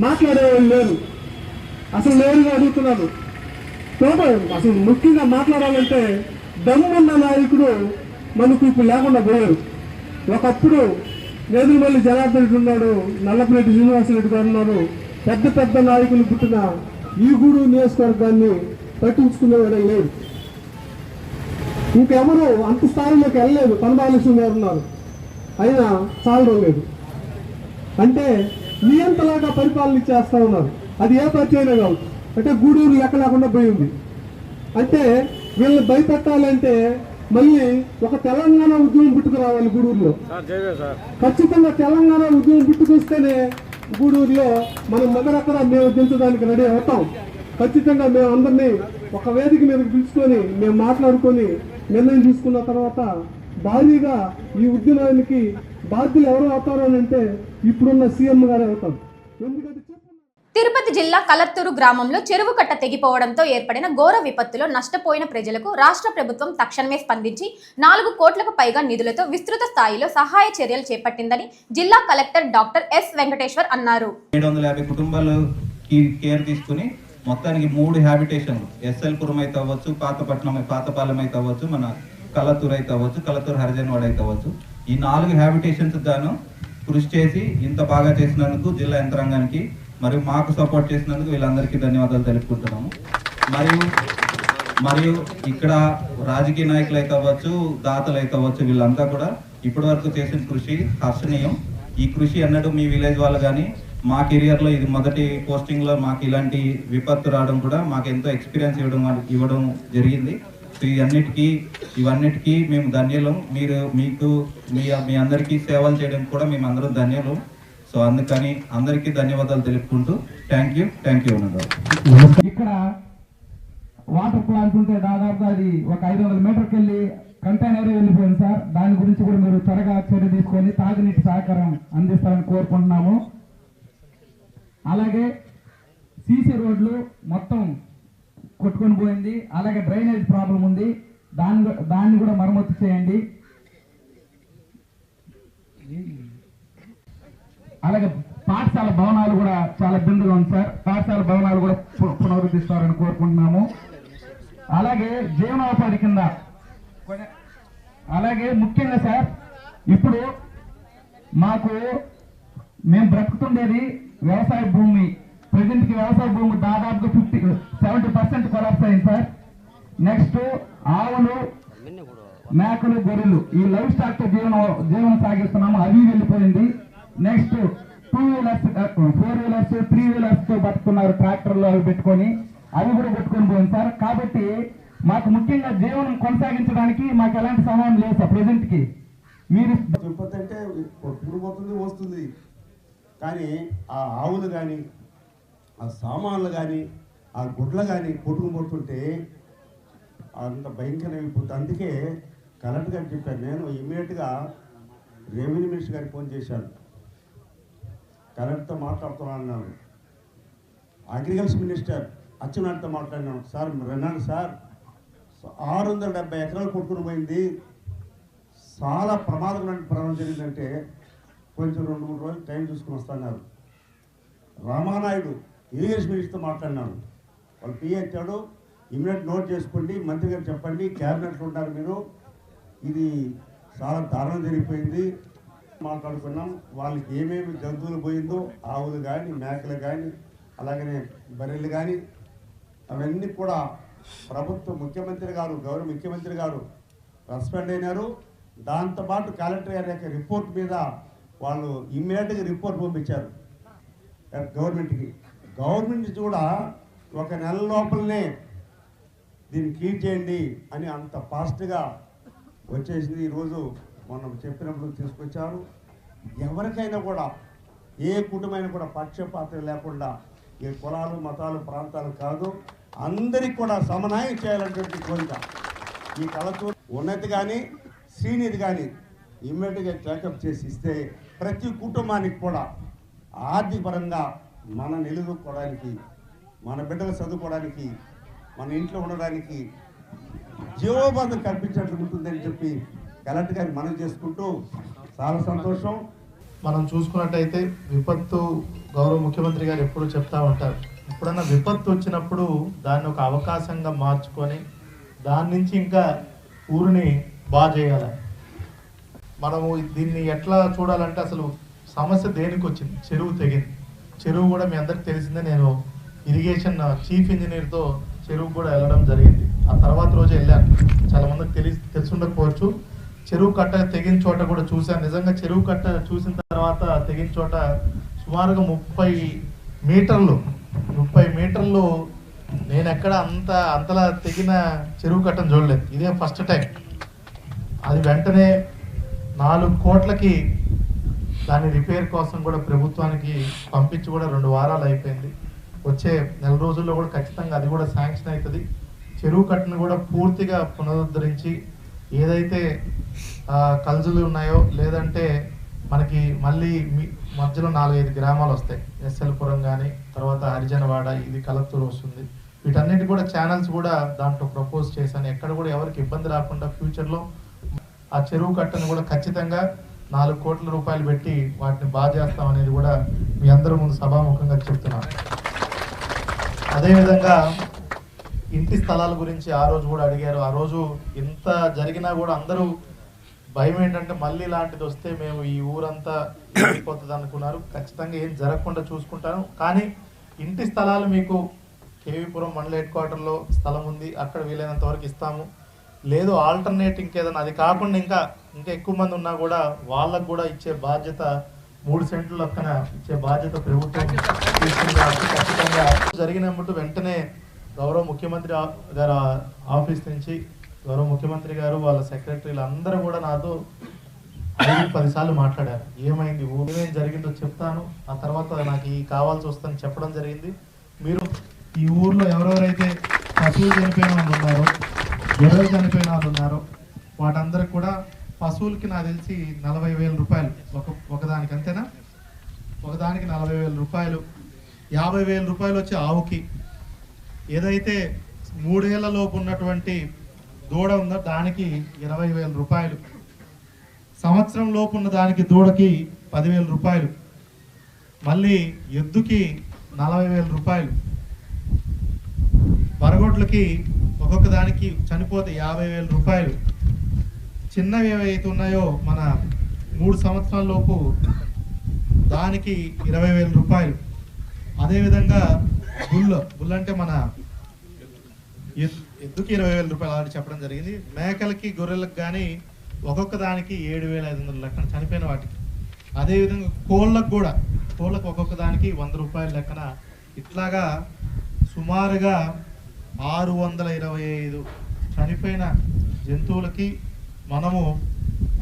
మాట్లాడేవాళ్ళు లేరు, అసలు లేరుగా అడుగుతున్నాను. అసలు ముఖ్యంగా మాట్లాడాలంటే దమ్మున్న నాయకుడు మనకు ఇప్పుడు లేకుండా పోయారు. ఒకప్పుడు నేదురుమల్లి జనార్దన్ రెడ్డి ఉన్నాడు, నల్లపరెడ్డి శ్రీనివాసరెడ్డి గారు ఉన్నారు. పెద్ద పెద్ద నాయకులు పుట్టిన ఈ గూడూరు నియోజకవర్గాన్ని పట్టించుకునేవాడే లేరు. ఇంకెవరు అంత స్థాయిలోకి వెళ్ళలేదు. పనబాలకృష్ణ గారు ఉన్నారు, అయినా చాలడం లేదు. అంటే నియంతలాగా పరిపాలన చేస్తూ ఉన్నారు. అది ఏ పార్టీ అయినా కావచ్చు. అంటే గూడూరు లెక్క లేకుండా పోయింది. అంటే వీళ్ళని భయపెట్టాలంటే మళ్ళీ ఒక తెలంగాణ ఉద్యమం పుట్టుకురావాలి గూడూరులో. ఖచ్చితంగా తెలంగాణ ఉద్యమం పుట్టుకొస్తేనే గూడూరులో మనం మొదలెక్కడ మేము దించడానికి రెడీ అవుతాం. ఖచ్చితంగా మేము అందరినీ ఒక వేదిక మీదకి పిలుచుకొని మేము మాట్లాడుకొని నిర్ణయం తీసుకున్న తర్వాత భారీగా ఈ ఉద్యమానికి బాధ్యులు ఎవరు అవుతారు అని అంటే ఇప్పుడున్న సీఎం గారే అవుతారు. ఎందుకంటే తిరుపతి జిల్లా కలత్తూరు గ్రామంలో చెరువు కట్ట తెగిపోవడంతో ఏర్పడిన ఘోర విపత్తులో నష్టపోయిన ప్రజలకు రాష్ట్ర ప్రభుత్వం తక్షణమే స్పందించి 4 కోట్లకు పైగా నిధులతో విస్తృత స్థాయిలో సహాయ చర్యలు చేపట్టిందని జిల్లా కలెక్టర్ డాక్టర్ ఎస్ వెంకటేశ్వర్ అన్నారు. 750 కుటుంబాలు కేర్ తీసుకుని మొత్తానికి 3 హ్యాబిటేషన్లు, ఎస్ఎల్పురం అయితే అవ్వచ్చు, పాతపాలెం అయితే అవ్వచ్చు, మన కలత్తూరు అయితే అవ్వచ్చు, కలత్తూరు హరిజన్వాడ అయితే అవ్వచ్చు, ఈ 4 హ్యాబిటేషన్స్ గాను కృషి చేసి ఇంత బాగా చేసినందుకు జిల్లా యంత్రాంగానికి మరియు మాకు సపోర్ట్ చేసినందుకు వీళ్ళందరికీ ధన్యవాదాలు తెలుపుకుంటున్నాము. మరియు ఇక్కడ రాజకీయ నాయకులు అయితే అవ్వచ్చు, దాతలు అయితే అవ్వచ్చు, వీళ్ళంతా కూడా ఇప్పటి వరకు చేసిన కృషి హర్షణీయం. ఈ కృషి అన్నట్టు మీ విలేజ్ వాళ్ళు కానీ మా కెరియర్లో ఇది మొదటి పోస్టింగ్లో మాకు ఇలాంటి విపత్తు రావడం కూడా మాకు ఎంతో ఎక్స్పీరియన్స్ ఇవ్వడం జరిగింది. సో ఇవన్నిటికీ మేము ధన్యులం. మీ అందరికీ సేవలు చేయడం కూడా మేము అందరం ధన్యులం. సో అందుకని అందరికీ ధన్యవాదాలు తెలుపుకుంటూ థ్యాంక్ యూ అన్నారు. ఇక్కడ వాటర్ ప్లాంట్ ఉంటే దాదాపు అది ఒక 500 మీటర్కి వెళ్ళి కంటైనర్ వెళ్ళిపోయింది సార్. దాని గురించి కూడా మీరు త్వరగా చర్య తీసుకొని తాగునీటి సహకారం అందిస్తారని కోరుకుంటున్నాము. అలాగే సీసీ రోడ్లు మొత్తం కొట్టుకొని పోయింది. అలాగే డ్రైనేజ్ ప్రాబ్లం ఉంది, దాన్ని కూడా మరమ్మతు చేయండి. అలాగే పాఠశాల భవనాలు కూడా చాలా ఇబ్బందిగా ఉంది సార్. పాఠశాల భవనాలు కూడా పునరుద్ధరిస్తారని కోరుకుంటున్నాము. అలాగే జీవనోపాధి కింద అలాగే ముఖ్యంగా సార్ ఇప్పుడు మాకు మేము బ్రతుకుతుండేది వ్యవసాయ భూమి. ప్రజెంట్కి వ్యవసాయ భూమి దాదాపుగా 70% కొలాప్స్ అయింది సార్. నెక్స్ట్ ఆవులు, మేకలు, గొర్రెలు ఈ లైవ్ స్టాక్ తో జీవనం సాగిస్తున్నాము, అవి వెళ్ళిపోయింది. నెక్స్ట్ 2 వీలర్స్, 4 వీలర్స్, 3 వీలర్స్ తో బతుకున్నారు, ట్రాక్టర్లు అవి పెట్టుకొని, అవి కూడా పెట్టుకొని పోయింది సార్. కాబట్టి మాకు ముఖ్యంగా జీవనం కొనసాగించడానికి మాకు ఎలాంటి సహాయం లేదు సార్ ప్రెజెంట్ కి. మీరు తిరుపతి అంటే పుడిపోతుంది వస్తుంది, కానీ ఆ ఆవులు కానీ ఆ సామాన్లు కానీ ఆ గుడ్లు కానీ కొట్టుకుపోతుంటే అంత భయంకరం అయిపోతుంది. అందుకే కలెక్టర్ గారు చెప్పారు. నేను ఇమ్మీడియట్గా రెవెన్యూ మినిస్టర్ గారికి ఫోన్ చేశాను, కలెక్టర్తో మాట్లాడుతున్నాను అన్నాను. అగ్రికల్చర్ మినిస్టర్ అచ్చెన్నాయుడుతో మాట్లాడినాను. సార్ విన్నాను సార్, 670 ఎకరాలు కొట్టుకుని పోయింది, చాలా ప్రమాదకరమైన ప్రమాదం జరిగిందంటే కొంచెం 2-3 రోజులు టైం చూసుకుని వస్తున్నారు. రామానాయుడు ఇరిగేషన్ మినిస్టర్తో మాట్లాడినాను, వాళ్ళు పిఏ ఇచ్చాడు, ఇమ్మీడియట్ నోట్ చేసుకోండి, మంత్రి గారు చెప్పండి, క్యాబినెట్లో ఉంటారు మీరు, ఇది చాలా దారుణం జరిగిపోయింది మాట్లాడుకున్నాం. వాళ్ళకి ఏమేమి జంతువులు పోయిందో, ఆవులు కానీ, మేకలు కానీ, అలాగనే బర్రెలు కానీ, అవన్నీ కూడా ప్రభుత్వ ముఖ్యమంత్రి గారు, గౌరవ ముఖ్యమంత్రి గారు సస్పెండ్ అయినారు. దాంతోపాటు కలెక్టర్ గారి యొక్క రిపోర్ట్ మీద వాళ్ళు ఇమ్మీడియట్గా రిపోర్ట్ పంపించారు గవర్నమెంట్కి. గవర్నమెంట్ కూడా 1 నెల లోపలనే దీన్ని క్లీన్ చేయండి అని అంత ఫాస్ట్గా వచ్చేసింది. ఈరోజు మనం చెప్పినప్పుడు తీసుకొచ్చారు. ఎవరికైనా కూడా, ఏ కుటుంబమైనా కూడా పక్షపాతం లేకుండా, ఏ కులాలు, మతాలు, ప్రాంతాలు కాదు, అందరికి కూడా సమన్వయం చేయాలనేటువంటి కోరిక. ఈ కలెక్టర్ ఉన్నతి కానీ శ్రీనిధి కానీ ఇమ్మీడియట్గా చెకప్ చేసి ఇస్తే ప్రతి కుటుంబానికి కూడా ఆర్థిక పరంగా మన నిలుపుకోవడానికి, మన బిడ్డలు చదువుకోవడానికి, మన ఇంట్లో ఉండడానికి జీవోపాధి కల్పించినట్లు ఉంటుందని చెప్పి కలెక్టర్ గారిని మనం చేసుకుంటూ చాలా సంతోషం. మనం చూసుకున్నట్టయితే విపత్తు గౌరవ ముఖ్యమంత్రి గారు ఎప్పుడు చెప్తా ఉంటారు, ఎప్పుడన్నా విపత్తు వచ్చినప్పుడు దాన్ని ఒక అవకాశంగా మార్చుకొని దాని నుంచి ఇంకా ఊరిని బాగా చేయాలి. మనము దీన్ని ఎట్లా చూడాలంటే, అసలు సమస్య దేనికి వచ్చింది? చెరువు తెగింది. చెరువు కూడా మీ అందరికి తెలిసిందే. నేను ఇరిగేషన్ చీఫ్ ఇంజనీర్తో చెరువు కూడా వెళ్ళడం జరిగింది. ఆ తర్వాత రోజే వెళ్ళాను. చాలా మందికి తెలుసుండకపోవచ్చు. చెరువు కట్ట తెగిన చోట కూడా చూశాను. నిజంగా చెరువు కట్ట చూసిన తర్వాత తెగిన చోట సుమారుగా 30 మీటర్లు నేను ఎక్కడ అంతలా తెగిన చెరువు కట్టను చూడలేదు. ఇదే ఫస్ట్ టైం. అది వెంటనే 4 కోట్లకి దాని రిపేర్ కోసం కూడా ప్రభుత్వానికి పంపించి కూడా 2 వారాలు అయిపోయింది. వచ్చే నెల రోజుల్లో కూడా ఖచ్చితంగా అది కూడా శాంక్షన్ అవుతుంది. చెరువు కట్టను కూడా పూర్తిగా పునరుద్ధరించి, ఏదైతే కల్జులు ఉన్నాయో, లేదంటే మనకి మళ్ళీ మధ్యలో 4-5 గ్రామాలు వస్తాయి, ఎస్ఎల్పురం కానీ, తర్వాత హరిజనవాడ, ఇది కలత్తూరు వస్తుంది. వీటన్నిటి కూడా ఛానల్స్ కూడా దాంట్లో ప్రపోజ్ చేశాను. ఎక్కడ కూడా ఎవరికి ఇబ్బంది రాకుండా ఫ్యూచర్లో ఆ చెరువు కట్టను కూడా ఖచ్చితంగా 4 కోట్ల రూపాయలు పెట్టి వాటిని బాగా చేస్తాం అనేది కూడా మీ అందరూ ముందు సభాముఖంగా చెప్తున్నాను. అదేవిధంగా ఇంటి స్థలాల గురించి ఆ రోజు కూడా అడిగారు. ఆ రోజు ఎంత జరిగినా కూడా అందరూ భయం ఏంటంటే మళ్ళీ ఇలాంటిది వస్తే మేము ఈ ఊరంతా అయిపోతుంది అనుకున్నారు. ఖచ్చితంగా ఏం జరగకుండా చూసుకుంటాను. కానీ ఇంటి స్థలాలు మీకు కేవీపురం మండల హెడ్ క్వార్టర్లో స్థలం ఉంది, అక్కడ వీలైనంత వరకు ఇస్తాము. లేదు ఆల్టర్నేట్ ఇంకేదన్నా, అది కాకుండా ఇంకా ఎక్కువ మంది ఉన్నా కూడా వాళ్ళకు కూడా ఇచ్చే బాధ్యత 3 సెంట్లు లెక్కన ఇచ్చే బాధ్యత ప్రభుత్వం తీసుకుంది. ఖచ్చితంగా జరిగినప్పుడు వెంటనే గౌరవ ముఖ్యమంత్రి గారు ఆఫీస్ నుంచి గౌరవ ముఖ్యమంత్రి గారు, వాళ్ళ సెక్రటరీలు అందరూ కూడా నాతో 5-10 సార్లు మాట్లాడారు. ఏమైంది, ఏమేం జరిగిందో చెప్తాను, ఆ తర్వాత నాకు ఈ కావాల్సి వస్తుందని చెప్పడం జరిగింది. మీరు ఈ ఊర్లో ఎవరెవరైతే పశువులు చనిపోయిన వాళ్ళు ఉన్నారో, గొర్రెలు చనిపోయిన వాళ్ళు ఉన్నారో, వాటందరికి కూడా పశువులకి నాకు తెలిసి 40,000 రూపాయలు ఒకదానికి, అంతేనా? ఒకదానికి 40,000 రూపాయలు. 50,000 రూపాయలు వచ్చి ఆవుకి. ఏదైతే 3 ఏళ్ల లోపు ఉన్నటువంటి దూడ ఉందో దానికి 20,000 రూపాయలు. సంవత్సరం లోపు ఉన్న దానికి దూడకి 10,000 రూపాయలు. మళ్ళీ ఎద్దుకి 40,000 రూపాయలు. బరగొడ్లకి ఒక ఒక్కొక్క దానికి చనిపోతే 50,000 రూపాయలు. చిన్నవి ఏవైతే ఉన్నాయో మన 3 సంవత్సరాల లోపు దానికి 20,000 రూపాయలు. అదేవిధంగా బుల్ అంటే మన ఎద్దుకి 20,000 రూపాయలు ఆల్రెడీ చెప్పడం జరిగింది. మేకలకి గొర్రెలకు కానీ ఒక్కొక్క దానికి 7,500 లెక్కన చనిపోయిన వాటికి. అదేవిధంగా కోళ్ళకు ఒక్కొక్క దానికి 100 రూపాయల లెక్కన. ఇట్లాగా సుమారుగా 625 చనిపోయిన జంతువులకి మనము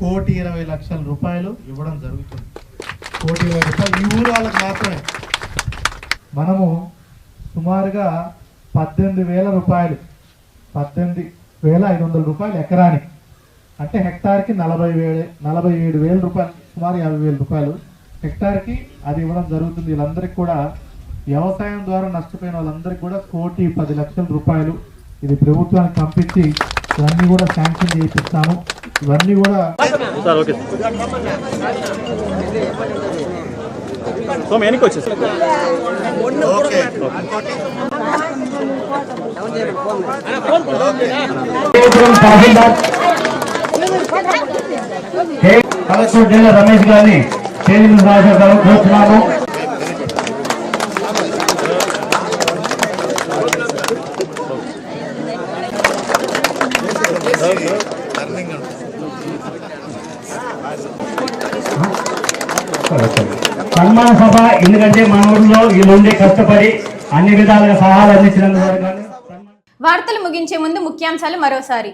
1,20,00,000 రూపాయలు ఇవ్వడం జరుగుతుంది. 1,20,00,000 రూపాయలు ఈ ఊరు వాళ్ళకి మాత్రమే. మనము సుమారుగా 18,000 రూపాయలు, 18,500 రూపాయలు ఎకరానికి, అంటే హెక్టార్కి 47,000 రూపాయలు, సుమారు 50,000 రూపాయలు హెక్టార్కి అది ఇవ్వడం జరుగుతుంది. వీళ్ళందరికీ కూడా వ్యవసాయం ద్వారా నష్టపోయిన వాళ్ళందరికీ కూడా 1,10,00,000 రూపాయలు ఇది ప్రభుత్వానికి పంపించి ఇవన్నీ కూడా శాంక్షన్ చేయిస్తాము. ఇవన్నీ కూడా కలెక్టర్ జిల్లా రమేష్ గారిని స్టేజ్ మీద కోరుతున్నాము. సన్మాన సభ, ఎందుకంటే మన ఊరిలో వీళ్ళుండే కష్టపడి అన్ని విధాలుగా సహాయాలు అందించినందుకు. వార్తలు ముగించే ముందు ముఖ్యాంశాలు మరోసారి.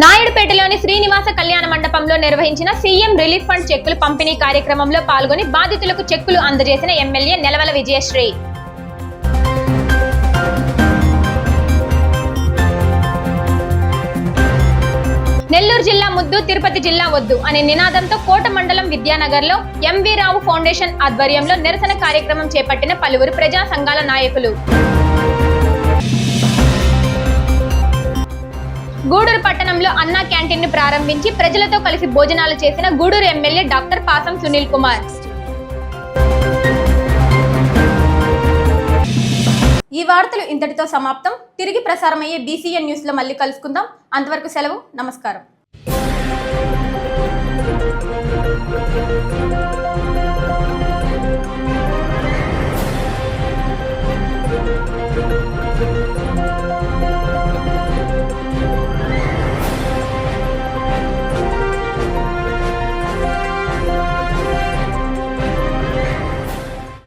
నాయుడుపేటలోని శ్రీనివాస కళ్యాణ మండపంలో నిర్వహించిన సీఎం రిలీఫ్ ఫండ్ చెక్కులు పంపిణీ కార్యక్రమంలో పాల్గొని బాధితులకు చెక్కులు అందజేసిన ఎమ్మెల్యే నెలవల విజయశ్రీ. నెల్లూరు జిల్లా ముద్దు, తిరుపతి జిల్లా వద్దు అనే నినాదంతో కోట మండలం విద్యానగర్లో ఎంవి రావు ఫౌండేషన్ ఆధ్వర్యంలో నిరసన కార్యక్రమం చేపట్టిన పలువురు ప్రజా సంఘాల నాయకులు. గూడూరు పట్టణంలో అన్నా క్యాంటీన్ ను ప్రారంభించి ప్రజలతో కలిసి భోజనాలు చేసిన గూడూరు ఎమ్మెల్యే డాక్టర్ పాసం సునీల్ కుమార్. ఈ వార్తలు ఇంతటితో సమాప్తం. తిరిగి ప్రసారమయ్యే BCN న్యూస్ లో మళ్ళీ కలుసుకుందాం. అంతవరకు సెలవు. నమస్కారం.